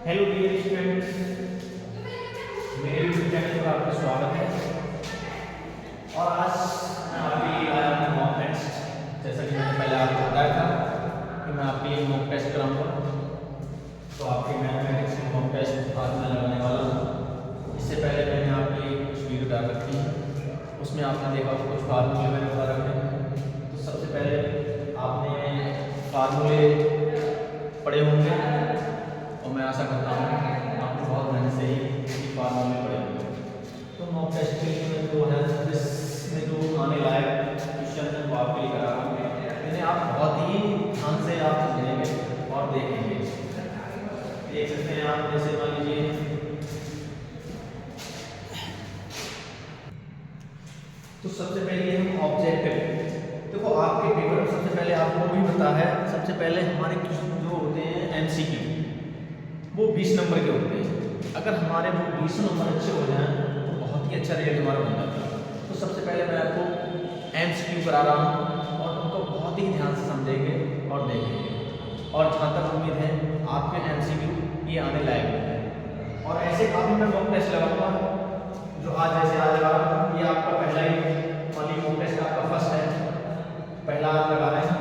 Hello dear students, मेरे YouTube channel पर आपका स्वागत है। और आज मैं आपके लिए आया हूँ मॉक टेस्ट। जैसा कि मैंने पहले आपको बताया था कि मैं आपके लिए मॉक टेस्ट कराऊंगा, तो आपके मैथमेटिक्स की मॉक टेस्ट आज मैं लगाने वाला हूँ। इससे पहले मैंने आपके लिए कुछ वीडियो डाल रखी है, उसमें आपने देखा कुछ फार्मूले मैंने बता रखे हैं। तो सबसे पहले आपने फार्मूले पढ़े होंगे और मैं आशा करता हूँ आपने बहुत मेहनत से ही फार्मूले पढ़े होंगे। तो मॉक टेस्ट के लिए मैं जो है इसमें जो आने लायक क्वेश्चन है वो आपके लिए करा रहा हूँ। इन्हें आप बहुत ही ध्यान से आप सुनेंगे और देखेंगे। देख सकते हैं आप, जैसे मान लीजिए तो सबसे पहले हम ऑब्जेक्टिव। देखो आपके पेपर में सबसे पहले आपको भी पता है, सबसे पहले हमारे जो होते हैं एमसीक्यू वो 20 नंबर के होते हैं। अगर हमारे वो 20 नंबर अच्छे हो जाएं तो बहुत ही अच्छा रिजल्ट हमारा बन जाता है। तो सबसे पहले मैं आपको एमसीक्यू करा रहा हूँ और उनको बहुत ही ध्यान से समझेंगे और देखेंगे। और जहाँ तक उम्मीद है आपके एमसीक्यू ये आने लायक है। और ऐसे काफ़ी मैं मॉक टेस्ट लगाऊंगा जो आज जैसे आज लगा रहा हूँ। ये आपका पहला ही वाली मॉक टेस्ट आपका फर्स्ट है, पहला आज लगा रहे हैं।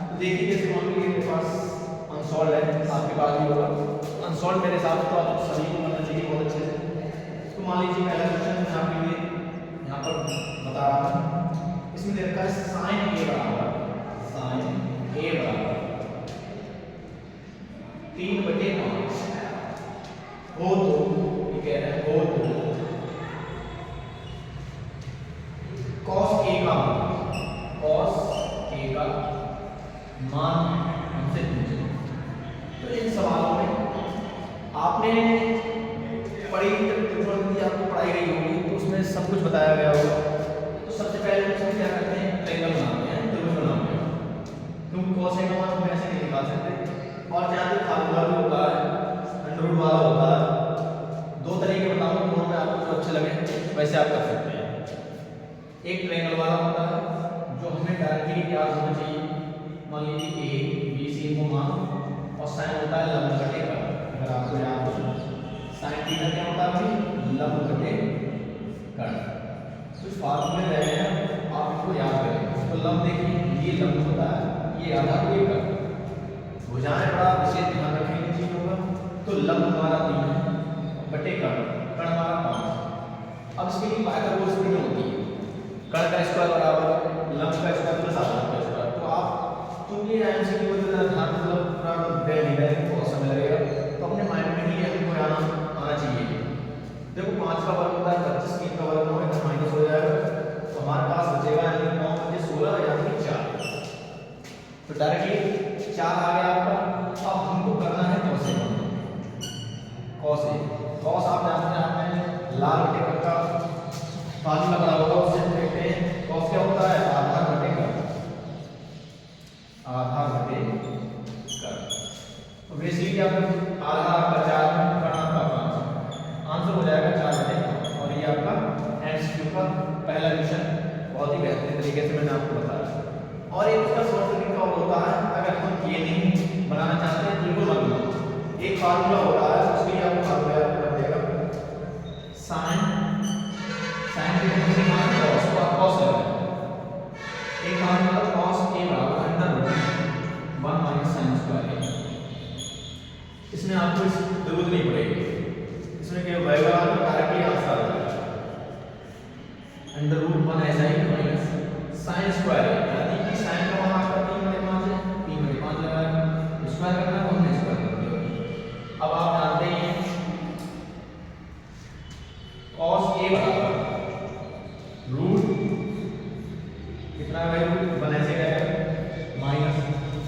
तो देखिए जैसे मान लीजिए मेरे पास अनसॉल्व है, आपके पास भी होगा अनसॉल्व। मेरे हिसाब से तो आप सभी को करना चाहिए बहुत अच्छे से। तो मान लीजिए पहला क्वेश्चन मैं आपके लिए यहाँ पर बता रहा हूँ। इसमें दे रखा है साइन ए बराबर 3/5 हो तो ये कह रहे हैं हो तो cos a का मान हमसे पूछे। तो इन सवालों में आपने पढ़ी त्रिकोणमिति आपको पढ़ाई गई होगी, तो उसमें सब कुछ बताया गया होगा। तो सबसे पहले हम इसमें क्या करते हैं, ट्रायंगल बनाते हैं, त्रिभुज बनाते हैं। क्योंकि cos a का मान हम ऐसे नहीं निकाल सकते। और जहाँ तक फार्मूला भी होता है अंडर रूट वाला होता है, दो तरीके बताऊंगा, दोनों में आपको जो अच्छे लगे वैसे आप कर सकते हैं। एक ट्रायंगल वाला होता है जो हमें डायरेक्टली याद होना चाहिए। मान लीजिए ए बी सी को मान, और साइन होता है लंब बटे कर्ण। अगर आपको याद हो साइन थीटा क्या होता है, लंब बटे कर्ण। कुछ फार्मूले रहे हैं आप इनको याद करें। तो लंब देखिए, ये लंब होता है, ये आधा, ये कर्ण। भुजाएं बड़ा विशेष ध्यान रखें इन चीजों का। तो लंब हमारा 3 है बटे कर्ण हमारा 5। अब इसके लिए पाइथागोरस की विधि होती है, कर्ण का स्क्वायर बराबर लंब का स्क्वायर प्लस आधा का स्क्वायर। तो आप चूंकि एमसीक्यू में ध्यान मतलब बहुत समय लगेगा, तो अपने माइंड में ही हमको आना चाहिए। देखो 5 का वर्ग होता है 25, 3 का वर्ग होगा माइनस हो जाएगा, तो हमारे पास बचेगा यानी 9 बचे 16 यानी 4। तो डायरेक्टली 4 आ गया आपका। अब हमको करना है कॉस आप जानते हैं, आपने लाल बटे कर्ण का फार्मूला बड़ा होगा, उससे हम देखते हैं कॉस क्या होता है, आधार बटे कर्ण। तो बेसिकली आप आधा आपका 4 कर्ण आपका 5, आंसर हो जाएगा 4/5। और ये आपका एमसीक्यू का पहला क्वेश्चन बहुत ही बेहतरीन तरीके से मैंने आपको बताया। और एक उसका शॉर्ट तरीका और होता है, अगर हम ये नहीं बनाना चाहते हैं बिल्कुल मत बनाओ। एक फार्मूला होता है, उसके लिए आपको फार्मूला याद कर देगा, साइन के मान cos को आप cos ले लो। एक फार्मूला cos a बराबर under root 1 minus sine square a। इसमें आपको इस जरूरत नहीं पड़ेगी, इसमें क्या होगा डायरेक्टली आंसर आ जाएगा अंडर रूट 1 ऐसा ही माइनस साइन स्क्वायर a, यानी कि साइन का मान आपका 3/5 है, 3/5 लगाया स्क्वायर करना है, हमने स्क्वायर कर दिया। अब आप जानते हैं cos a बराबर रूट कितना है, रूट 1 ऐसे गया माइनस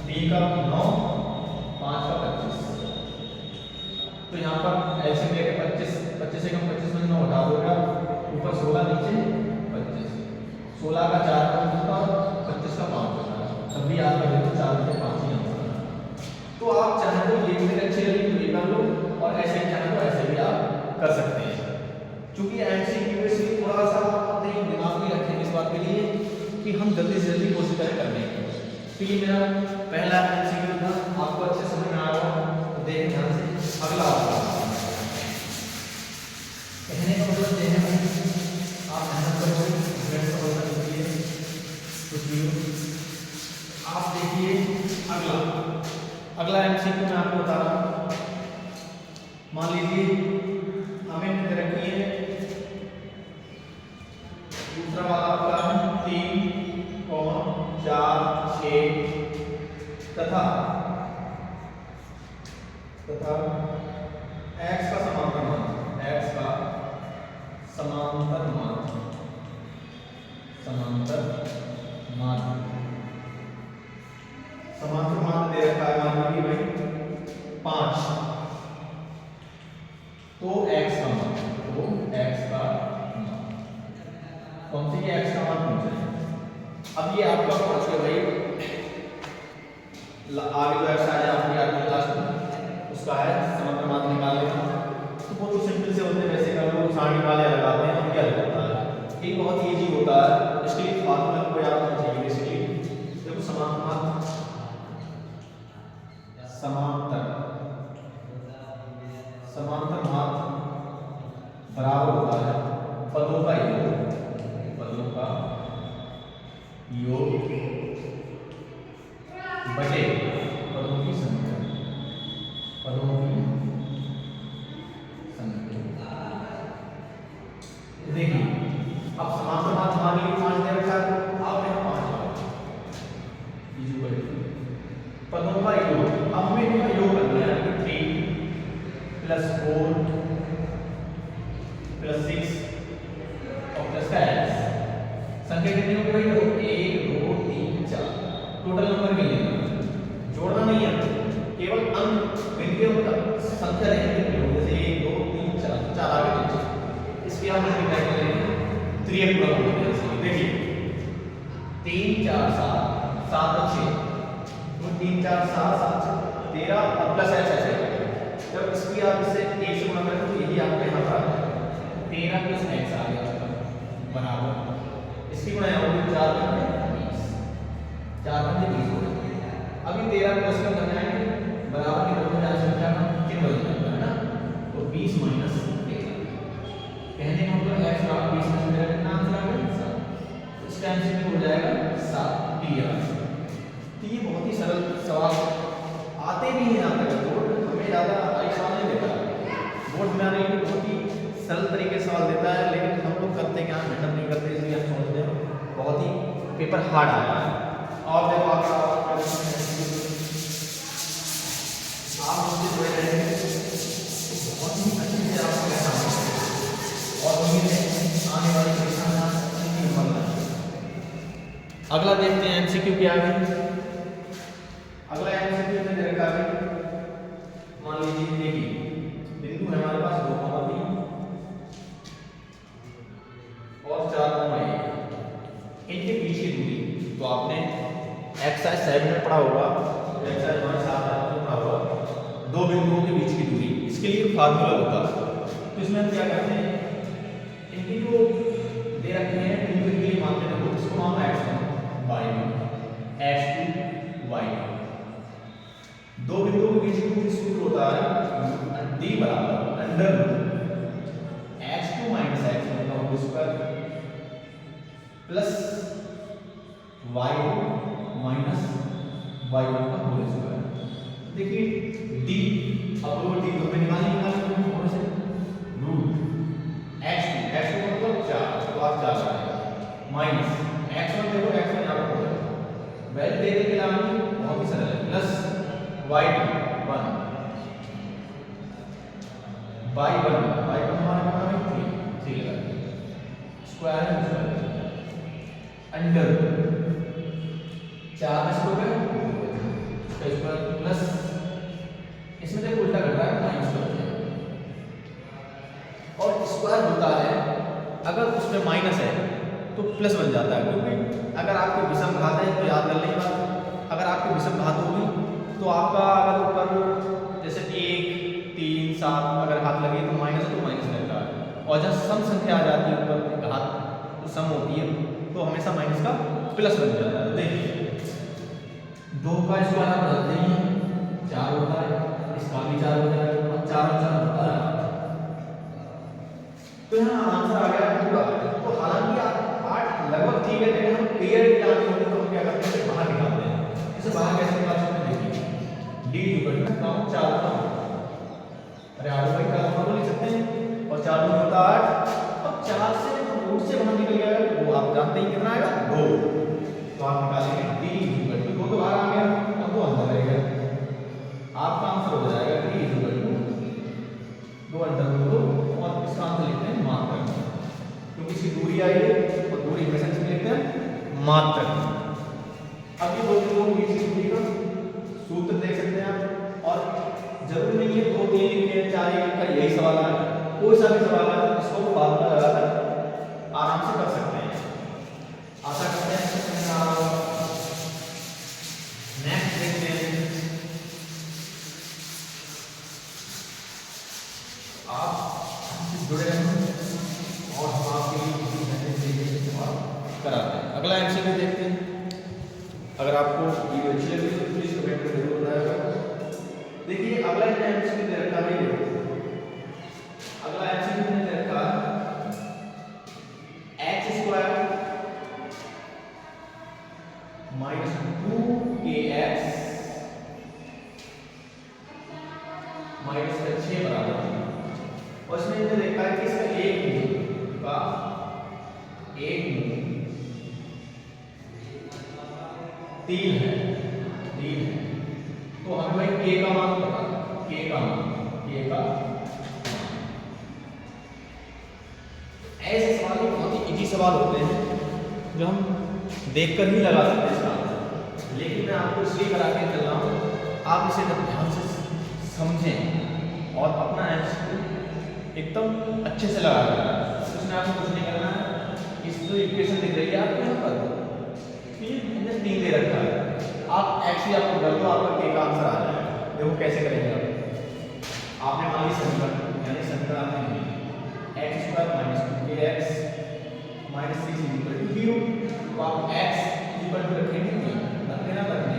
3 का 9, 5 का 25। तो यहाँ पर ऐसे लेके 25 से कम 25 में 9 हटा दोगे, ऊपर 16 नीचे 25, 16 का 4 का होता है, 25 का 5 होता है, तब भी याद कर लेते 4/5 ही आंसर है। तो आप चाहे तो ये भी अच्छी लगी तो ये कर लो, और ऐसे ही चाहे तो ऐसे भी आप कर सकते हैं। चूंकि एमसीक्यू इसलिए थोड़ा सा अपने दिमाग में रखें इस बात के लिए कि हम जल्दी से जल्दी कोशिश करें करने की। तो ये मेरा पहला एमसीक्यू था, आपको अच्छे समझ में आ रहा हो तो देखें ध्यान से। अगला आप देखिए अगला एमसीक्यू मैं आपको बता रहा हूँ। मान लीजिए हमें दे रखी है दूसरा वाला आपका 3, 4, 6 तथा x का समांतर मान दे रखा है, मान लीजिए भाई 5। तो x का मान कौन सी x का मान पूछ रहे हैं। अब ये आपका पहुंच गया भाई, आगे जो एक्सरसाइज आपकी आगे क्लास में उसका है समांतर मान निकालने का। तो बहुत ही सिंपल से होते हैं, वैसे कर लो सारणी वाले लगाते हैं, हम क्या लगाता है, ये बहुत इजी होता है। इसके लिए फार्मूला को याद रखना चाहिए। इसलिए देखो समांतर माध्य बराबर होता है पदों का योग बटे पदों की संख्या। देखिए अब समांतर माध्य हमारे लिए 5 दे रखा है, आप यहाँ 5 पदों का योग। अब हमें इनका योग करना है, 3 + 4 + 6 और प्लस का x। संख्या कितनी होगी भाई? 1 2 3 4 टोटल नंबर मिलेगा, जोड़ना नहीं है, केवल अंक गिनके उनका संख्या रहेगी। जैसे 1 2 3 4 4 आगे नीचे, इसके हम मल्टीप्लाई करेंगे, त्रियक गुणा हो जाएगा। देखिए 3 4 7 7 और 6, तो 3 4 7 7 13 और प्लस x ऐसे। जब इसकी आप इससे 1 से गुणा करें तो यही आपके यहाँ पर आ जाएगा, 13 + x आ गया बराबर। इसकी गुणा होगी 4 × 20, 4 × 20 हो जाएगा। अभी 13 प्लस में बन जाएंगे बराबर की तरफ में संख्या का चिन्ह बदल जाएगा, है ना। तो 20 - 13 कहने का मतलब x का 20 में मेरा कितना आंसर आ गया 7। इस टाइम से हो जाएगा 7 क्लियर। तो ये बहुत ही सरल सवाल आते भी हैं यहाँ तक। बोर्ड हमें ज़्यादा आई सवाल नहीं देता, बोर्ड हमें आने के लिए बहुत ही सरल तरीके से सवाल देता है, लेकिन हम लोग करते क्या, मेहनत नहीं करते, इसलिए हम समझते हैं बहुत ही पेपर हार्ड आया है। और देखो आप मुझसे जुड़े रहे बहुत ही अच्छे से आपको कहना है और उम्मीद है आने वाली परीक्षा में आप अच्छी नंबर लाएंगे। अगला देखते हैं एमसीक्यू क्या है। अगला एमसीक्यू में दे रखा है, मान लीजिए देखिए बिंदु है हमारे पास 2, 3 और 4, 1, इनके बीच की दूरी। तो आपने एक्सरसाइज 7 में पढ़ा होगा, एक्सरसाइज 7 में पढ़ा होगा, दो बिंदुओं के बीच की दूरी, इसके लिए फार्मूला होता है। तो इसमें हम क्या करते हैं, इनकी जो दे रखे हैं बिंदु के लिए मानते हैं, इसको हम x1 y1 x2 y2। दो बिंदुओं के बीच की दूरी सूत्र होता है d √√x2 - x1 का whole square plus y2 - y1 का होल स्क्वायर। देखिए d, अब वो d तो निकालेंगे थोड़े से, x2 मतलब 4, तो आप 4 आएगा माइनस x1, देखो x1 यहाँ पर वैल्यू देने के लिए बहुत ही सरल है, प्लस y2 1 y1 हमारे पास 3 लगा स्क्वायर है, अंडर 4 में स्क्वायर प्लस इसमें देखो उल्टा कर रहा है, माइनस कर दिया। और स्क्वायर होता है अगर उसमें माइनस है तो प्लस बन जाता है, क्योंकि अगर आपके विषम घात है तो याद कर लेंगे बात, अगर आपकी विषम घात होगी तो आपका अगर ऊपर जैसे 1 3 7 अगर घात लगी तो माइनस है तो माइनस लगता है, और जब सम संख्या आ जाती है ऊपर घात तो सम होती है तो हमेशा माइनस का प्लस बन जाता है। देखिए 2 का स्क्वायर आप बदलते हैं 4 होता है, इसका भी 4 हो जाएगा, और 4 और 4 होता है, तो यहाँ आंसर आ गया पूरा। तो हालांकि आप 8 लगभग ठीक है, लेकिन हम क्लियर जानते इसे बाहर कैसे निकाल सकते हैं? देखिए डी इक्वल टू काउंट 4 का, अरे 8 भाई 4 को लिख सकते हैं और 4 2 होता 8। अब 4 से रूट से बाहर निकल गया तो वो आप जानते ही कितना आएगा 2, तो आप निकालेंगे डी इक्वल टू 2 तो बाहर आ गया और 2 अंदर रहेगा, आपका आंसर हो जाएगा डी इक्वल टू 2 अंदर 2 और इसका आंसर लिखते हैं मात्रक, क्योंकि इसकी दूरी आई है और दूरी हमेशा से लिखते हैं मात्रक। अब ये दो दूरी का सूत्र देख सकते हैं आप, और जरूरी नहीं है 2 3 लिखे 4 लिखा यही सवाल है, कोई सा भी सवाल है इसको फार्मूला लगाकर आराम से कर सकते हैं। आशा करते हैं नेक्स्ट देखते हैं आप जुड़े रहें और हम आपके लिए कराते हैं। अगला एमसीक्यू देखते हैं। अगर आपको वीडियो अच्छी लगी तो प्लीज कमेंट में जरूर बताइएगा। देखिए अगला एमसीक्यू दे रखा है, अगला एमसीक्यू ने दे रखा है x² माइनस 2kx माइनस 6 बराबर, और इसमें हमने देखा है कि इसका एक का एक 3 है, तो हमें भाई k का मान पता, k का ऐसे सवाल बहुत ही इजी सवाल होते हैं जो हम देखकर ही लगा सकते हैं इसका आंसर, लेकिन मैं आपको इसलिए करा के चल रहा हूँ आप इसे ध्यान से समझें और अपना एमसीक्यू एकदम अच्छे से लगा कर, उसमें आपको कुछ नहीं करना है। इस जो इक्वेशन दिख रही है आपको यहाँ पर, मैंने 3 दे रखा है, आप एक्स ही आपको कर दो, आपका के का आंसर आ जाएगा। देखो कैसे करेंगे आप, आपने मान ली समीकरण, यानी समीकरण आपने x² minus 2kx minus 6 equal to 0, तो आप x इक्वल टू रखेंगे रखने ना रखने,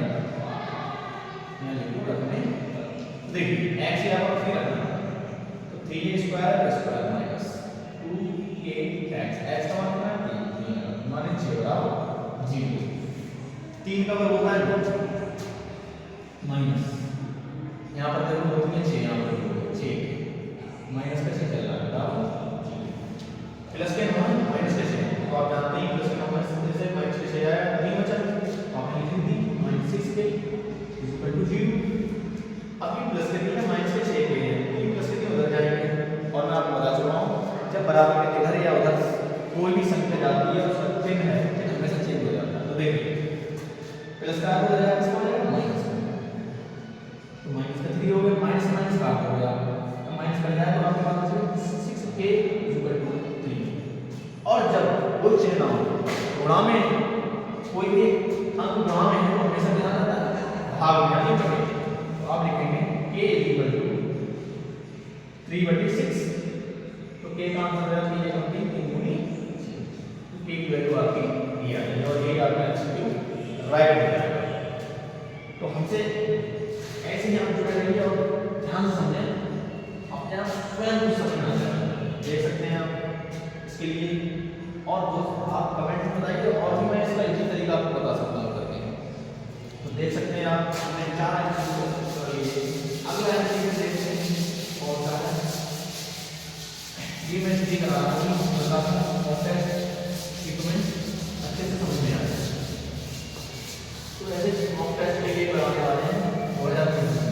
यहाँ लिखो रखने, देखिए x यहाँ पर 3 रखना, तो 3a² माइनस 2kx, x का मान कितना है 3 माइनस 6 बराबर 0, 3 का वर्ग होता है माइनस, यहाँ पर देखो 2 3 6, यहाँ पर 6 माइनस का 6 चल रहा है बराबर प्लस के नंबर माइनस के 6, तो आप जानते हैं प्लस के नंबर से माइनस के 6 आया नहीं बचा, आपने लिख दी माइनस 6k इक्वल टू 0। अब ये प्लस के दिया माइनस के 6 के हैं, ये प्लस के उधर जाएंगे, और मैं आपको बता चुका हूँ जब बराबर के इधर या उधर कोई भी संख्या जाती है उसका चिन्ह है चिन्ह हमेशा चेंज हो जाता है। तो देखिए प्लस का हो जाएगा, किसका हो जाएगा माइनस, तो माइनस का 3 हो गया, माइनस माइनस का हो गया, तो माइनस कर जाए तो आपके पास बचेगा 6k इक्वल टू 3। और जब कोई चिन्ह ना हो गुणा में, कोई भी अंक गुणा में है तो हमेशा ध्यान रखना भाग में नहीं बटे, तो आप लिखेंगे k इक्वल टू 3/6, तो k का आंसर है 3 3 गुनी, तो k की वैल्यू आपकी ये आ जाएगी और ये आपका एमसीक्यू राइट हो जाएगा। तो हमसे ऐसे ही आप जुड़े रहिए और ध्यान से समझें, अपने आप स्वयं कुछ समझना आ जाएगा, देख सकते हैं आप इसके लिए। और दोस्त आप कमेंट में बताइए, और भी मैं इसका इजी तरीका आपको बता सकता हूँ करके, तो देख सकते हैं आप। हमने 4 एमसीक्यू अगला एमसीक्यू देखते हैं और ये मैं सीधी करा रहा हूँ, बता सकता हूँ इक्विपमेंट अच्छे से समझ में आ जाए। तो ऐसे मॉक टेस्ट के लिए कराने वाले हैं 2023 में,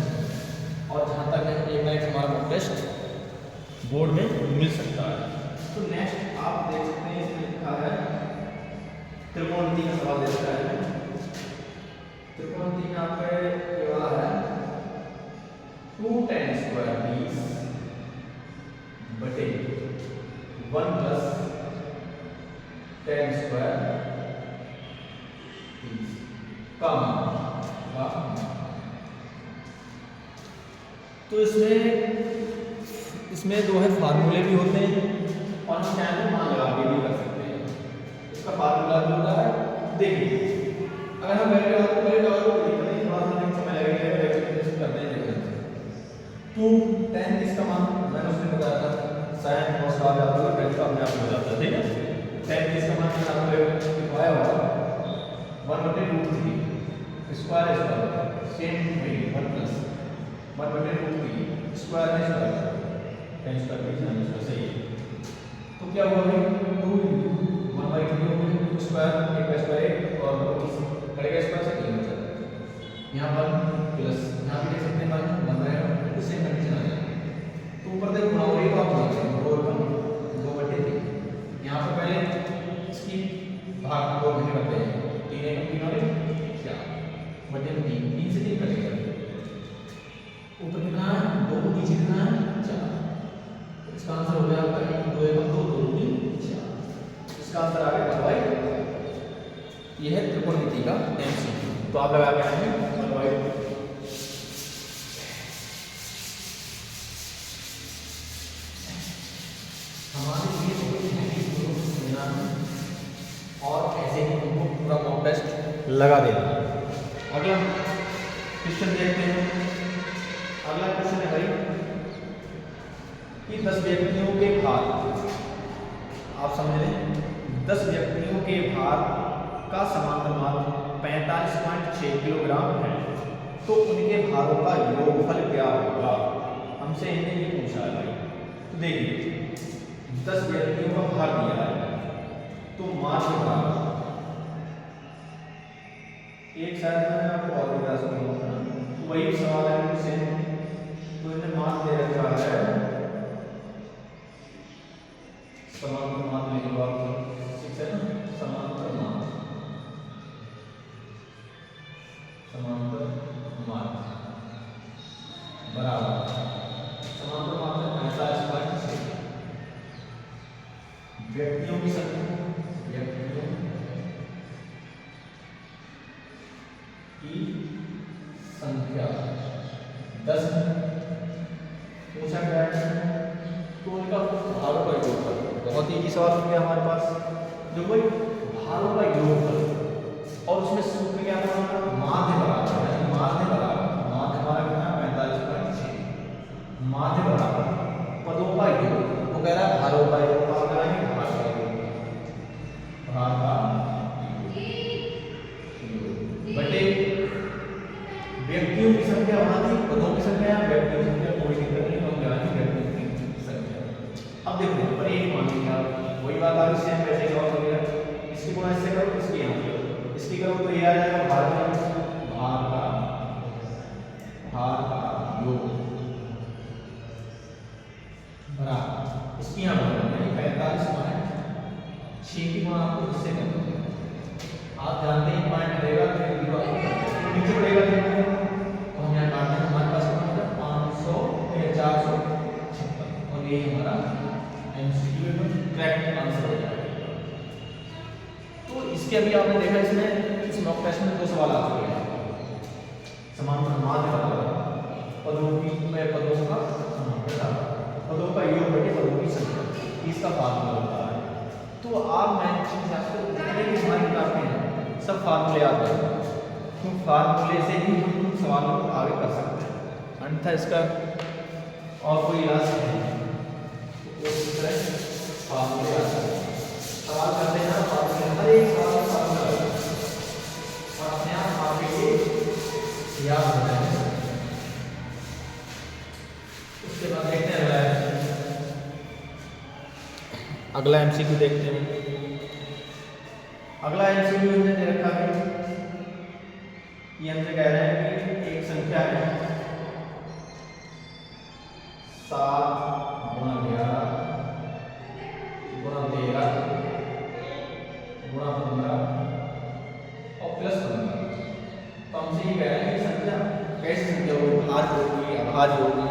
और जहाँ तक है एक ना एक हमारा मॉक टेस्ट बोर्ड में मिल सकता है। तो नेक्स्ट आप देख सकते हैं इसमें लिखा है त्रिकोणमिति का सवाल दे रखा है। त्रिकोणमिति में आपका ये वाला है 2 tan स्क्वायर 20 बटे 1 प्लस tan स्क्वायर 30 का मान। तो इसमें जो है फार्मूले भी होते हैं और हम चाहें तो मान लगा के भी कर सकते हैं। इसका फार्मूला भी होता है, देखिए अगर हम वैल्यू लगाते हैं थोड़ा सा समय लगेगा, एक्सप्लेनेशन करते हैं। 2 tan इसका मान मैंने उसने बताया था sin cos आ जाता है, वैल्यू का अपने आप हो जाता है, ठीक है। tan इसका मान मैंने आपको लिखवाया होगा 1/√3, स्क्वायर स्क्वायर सेम वही 1 प्लस 1/√3 स्क्वायर है स्क्वायर टेन स्क्वायर पे ध्यान से सही है। तो क्या हुआ भाई 2 × 1/3 हो गया 2 स्क्वायर 1 का स्क्वायर और करेगा स्क्वायर से कितना बचा यहाँ पर प्लस यहाँ पे देख सकते हैं 1 रहेगा तो सेम कंडीशन आ जाएगी। तो ऊपर तक गुणा हो रही तो आप गुणा करें 2/3 यहाँ पर पहले इसकी भाग 2 घंटे करते हैं 3 × 3 और 4 3 से 3 कटेगा ऊपर कितना है 2 नीचे कितना है 4 तो इसका आंसर हो गया आपका 2 × 2 2 × 4 इसका आंसर आ गया भाई यह है त्रिकोणमिति का एमसीक्यू। तो आप लगा के आएंगे भाई हमारे लिए और ऐसे ही उनको पूरा मॉक टेस्ट लगा देना। अगला क्वेश्चन देखते हैं। अगला क्वेश्चन है भाई कि 10 व्यक्तियों के भार आप समझ लें 10 व्यक्तियों के भार का समांतर मान 45.6 किलोग्राम है तो उनके भारों का योगफल क्या होगा। हमसे इन्हें ये पूछा है भाई। तो देखिए 10 व्यक्तियों का भार दिया है तो मास का एक साइड में आपको और भी रास्ता होगा तो वही सवाल है मुझसे। तो इन्हें मान दे रखा है समांतर मान लिख लो आप ठीक है ना समांतर मान बराबर समांतर मान है 45.6 व्यक्तियों की संख्या व्यक्तियों की संख्या 10 पूछा गया है तो उनका भारों का योगफल बहुत ही सवाल हो गया हमारे पास जो कोई भारों का योगफल और उसमें सूत्र क्या था माध्य बराबर है माध्य हमारा कितना 45.6 माध्य बराबर पदों का योग वो कह रहा है भारों का योग भार का योग बटे व्यक्तियों की संख्या वहां थी पदों की संख्या व्यक्तियों की संख्या कोई दिक्कत नहीं हम जानेंगे व्यक्तियों की संख्या। अब देखो पर एक मान लिया वही बात आ रही है वैसे सॉल्व हो गया इसकी गुणा इससे करो इसकी यहाँ करो इसकी करो तो ये आ जाएगा भार का योग बराबर इसकी यहाँ बराबर 45.6 की गुणा आपको इससे करना है। आप जानते हैं पॉइंट रहेगा तो नीचे पड़ेगा तो हम यहाँ काटते हैं हमारे पास कितना होगा 500 या 456 और ये हमारा एमसीक्यू में करेक्ट आंसर हो जाएगा। तो इसके अभी आपने देखा इसमें इस मॉक टेस्ट में 2 सवाल आ चुके हैं समांतर माध्य बराबर पदों का पदों का योग बटे पदों की संख्या इसका फार्मूला होता है। तो आप मैं जितने भी हमारी किताबें हैं सब फार्मूले याद रखें क्यों फार्मूले से ही हम सवालों को आगे कर सकते हैं अन्यथा इसका और कोई इलाज नहीं है। तो इस तरह फार्मूले याद रखें सवाल करते हैं फार्मूले हर एक सवाल का फार्मूला और अपने आप आपके लिए याद हो जाएगा। उसके बाद देखते हैं अगला एमसीक्यू देखते हैं। अगला एमसीक्यू हमने दे रखा है ये हमसे कह रहे हैं कि एक संख्या है 7 × 11 × 13 × 15 और +15। तो हमसे ये कह रहे हैं कि संख्या कैसी संख्या होगी भाज्य होगी अभाज्य होगी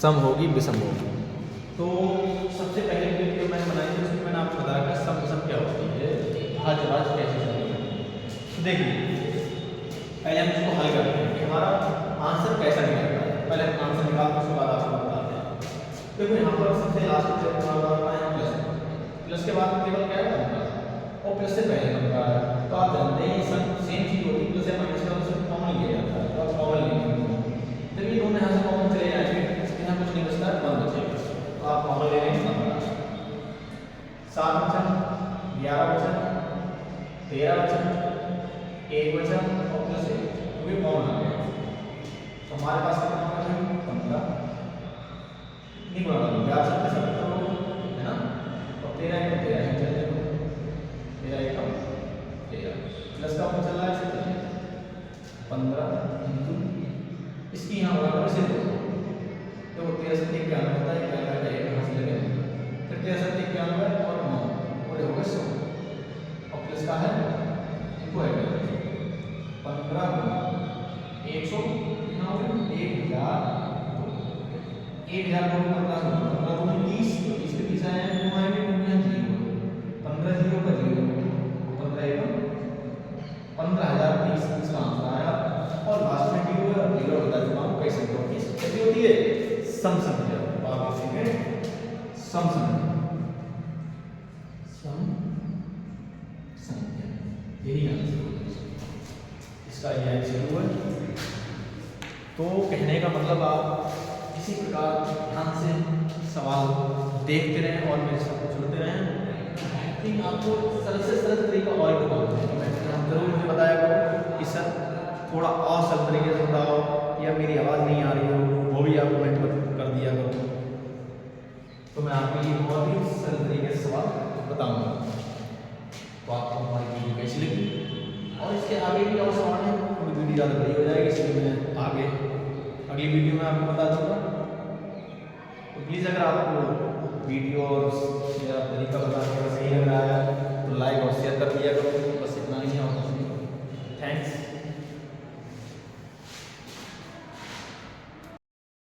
सम होगी विषम होगी। तो सबसे पहले वीडियो मैंने बनाई थी उसमें मैंने आपको बताया कि सम विषम क्या होती है भाज्य कैसे होती। तो देखिए पहले हम इसको हल करते हैं कि हमारा आंसर कैसा निकलता है। पहले हम आंसर निकालते हैं उसके बाद आपको बताते हैं। देखो यहाँ पर सबसे लास्ट में प्लस के बाद केवल क्या है और प्लस से पहले बनता है। तो आप जानते हैं सब सेम चीज होती है प्लस या माइनस का उससे कॉमन लिया जाता है तो आप कॉमन लेंगे जब ये दोनों यहाँ से कॉमन चले जाएंगे यहाँ कुछ नहीं बचता है 1 बचेगा तो आप कॉमन ले लेंगे 7 वचन 11 वचन 13 वचन 1 वचन और प्लस 1 तो ये कॉमन आ गया। तो हमारे पास कितना होगा भाई 15 नहीं गुणा करो 4 7 है ना, और 13 1 13 ही चल जाएगा, 13 1 13 प्लस का अपन चल रहा है 15 इंटू इसकी यहाँ गुणा करो इसे देखो 13 7 91 होता है, 91 का 1 यहाँ से लगे, फिर 13 7 91 और 9 पूरे हो गए 100 और प्लस का है इनको ऐड कर 15 100 कितना हो गया 1000 को 15 को 30 तो 30 के 30 आए हैं 9 आएंगे 9 में 0 15 0 का 0 15 1 15,030 इसका आंसर आया। और लास्ट में डी हुआ जीरो बता चुका हूं कई संख्याओं की कैसी होती है सम संख्या, आप लिखेंगे सम संख्या, सम संख्या यही आंसर होगा इसका, ये आंसर हुआ। तो कहने का मतलब आप इसी प्रकार ध्यान से सवाल देखते रहें और मेरे साथ जुड़ते रहें, लेकिन आपको सरल से सरल तरीका और बताऊंगा, जरूर मुझे बताया करो कि सर थोड़ा और सरल तरीके से बताओ या मेरी आवाज़ नहीं आ रही हो, वो भी आप कमेंट कर दिया करो, तो मैं आपके लिए बहुत ही सरल तरीके से सवाल बताऊंगा। तो आपको हमारी वीडियो कैसी लगी और इसके आगे भी और सवाल हैं, थोड़ी वीडियो ज़्यादा बड़ी हो जाएगी इसलिए मैं आगे अगली वीडियो में आपको बता दूंगा। तो प्लीज़ अगर आपको वीडियो और मेरा तरीका बताने का सही लग रहा है तो लाइक और शेयर कर दिया करो, बस इतना ही है।